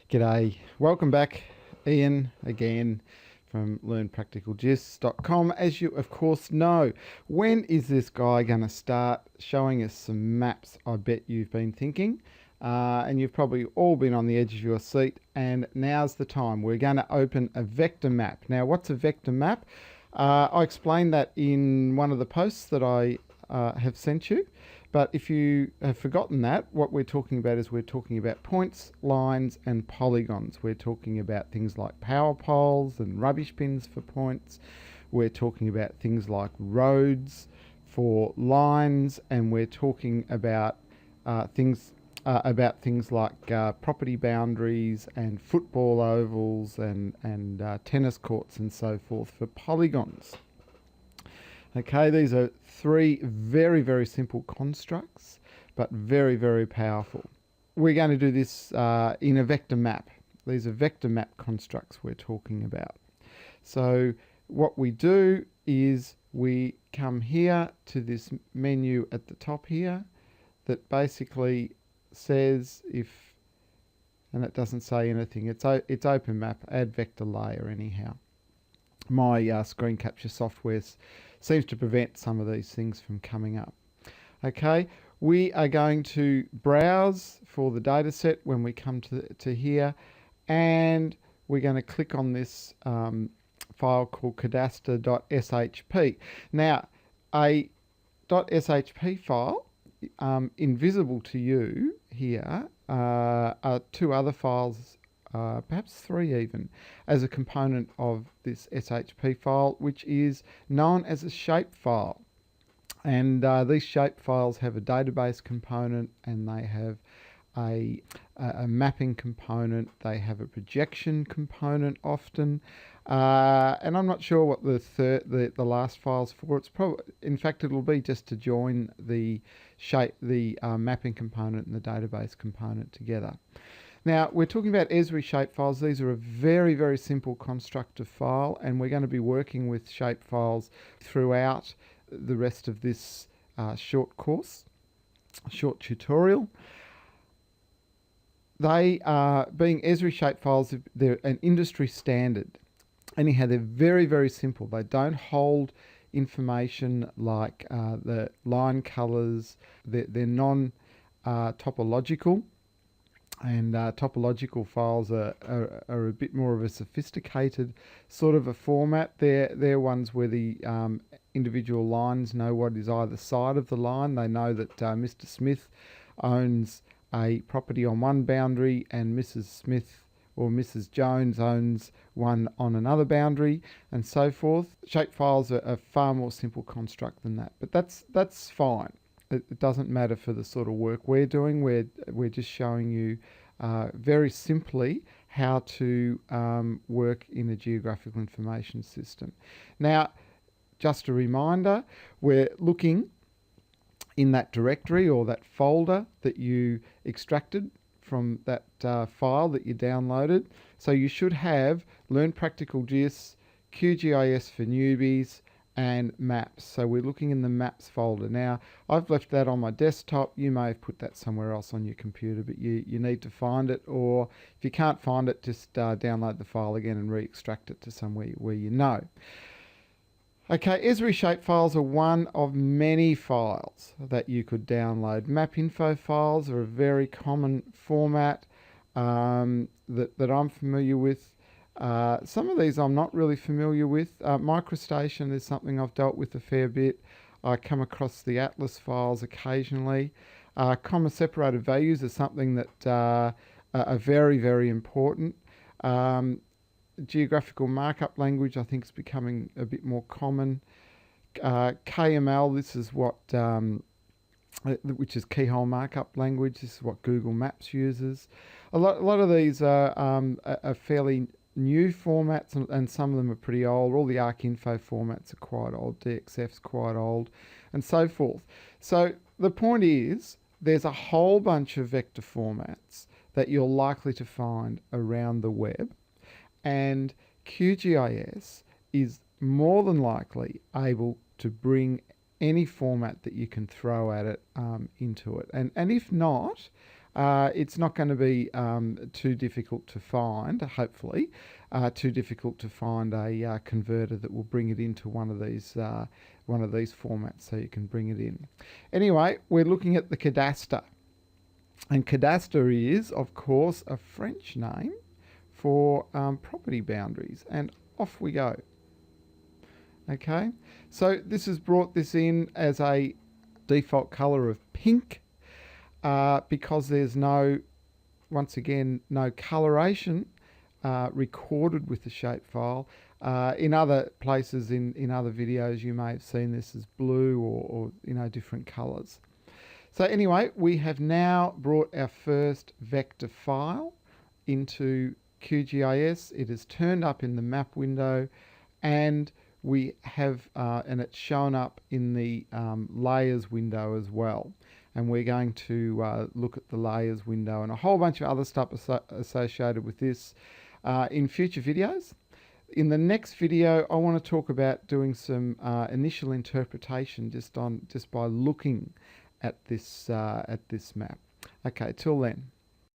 G'day, welcome back, Ian, again from learnpracticalgis.com. As you of course know, when is this guy going to start showing us some maps? I bet you've been thinking, and you've probably all been on the edge of your seat, and now's the time. We're going to open a vector map. Now, what's a vector map? I explained that in one of the posts that I have sent you. But if you have forgotten that, what we're talking about is we're talking about points, lines, and polygons. We're talking about things like power poles and rubbish bins for points. We're talking about things like roads for lines, and we're talking about things like property boundaries and football ovals and tennis courts and so forth for polygons. Okay, these are three very, very simple constructs, but very, very powerful. We're going to do this in a vector map. These are vector map constructs we're talking about. So what we do is we come here to this menu at the top here that basically says if, and it doesn't say anything, it's open map, add vector layer anyhow. My screen capture software seems to prevent some of these things from coming up. Okay, we are going to browse for the data set when we come to here, and we're going to click on this file called cadastre.shp. Now, a .shp file, invisible to you here, are two other files, perhaps three even, as a component of this SHP file, which is known as a shape file. And these shape files have a database component, and they have a mapping component, they have a projection component often, and I'm not sure what the last file's for. It's probably, in fact, it'll be just to join the mapping component and the database component together. Now, we're talking about Esri shape files. These are a very, very simple constructive file, and we're going to be working with shape files throughout the rest of this short tutorial. They are, being Esri shape files, they're an industry standard. Anyhow, they're very, very simple. They don't hold information like the line colors. They're non-topological. And topological files are a bit more of a sophisticated sort of a format. They're ones where the individual lines know what is either side of the line. They know that Mr. Smith owns a property on one boundary and Mrs. Smith or Mrs. Jones owns one on another boundary, and so forth. Shape files are a far more simple construct than that, but that's fine. It doesn't matter for the sort of work we're doing. We're just showing you very simply how to work in a geographical information system. Now, just a reminder, we're looking in that directory or that folder that you extracted from that file that you downloaded. So you should have Learn Practical GIS, QGIS for Newbies, and maps. So we're looking in the maps folder. Now, I've left that on my desktop. You may have put that somewhere else on your computer, but you need to find it, or if you can't find it, just download the file again and re-extract it to somewhere where you know. Okay, Esri shape files are one of many files that you could download. Map info files are a very common format that I'm familiar with. Some of these I'm not really familiar with. MicroStation is something I've dealt with a fair bit. I come across the Atlas files occasionally. Comma separated values is something that are very, very important. Geographical markup language I think is becoming a bit more common. KML, this is what, which is keyhole markup language. This is what Google Maps uses. A lot of these are fairly new formats, and some of them are pretty old. All the ArcInfo formats are quite old, DXF's quite old, and so forth. So the point is, there's a whole bunch of vector formats that you're likely to find around the web, and QGIS is more than likely able to bring any format that you can throw at it into it. And if not, It's not going to be too difficult to find, hopefully, too difficult to find a converter that will bring it into one of these formats, so you can bring it in. Anyway, we're looking at the cadastre. And cadastre is, of course, a French name for property boundaries. And off we go. Okay, so this has brought this in as a default color of pink because there's once again, no coloration recorded with the shapefile. In other places, in other videos, you may have seen this as blue or different colors. So anyway, we have now brought our first vector file into QGIS. It is turned up in the map window, and we have, and it's shown up in the layers window as well. And we're going to look at the layers window and a whole bunch of other stuff associated with this in future videos. In the next video, I want to talk about doing some initial interpretation just by looking at this map. Okay, till then.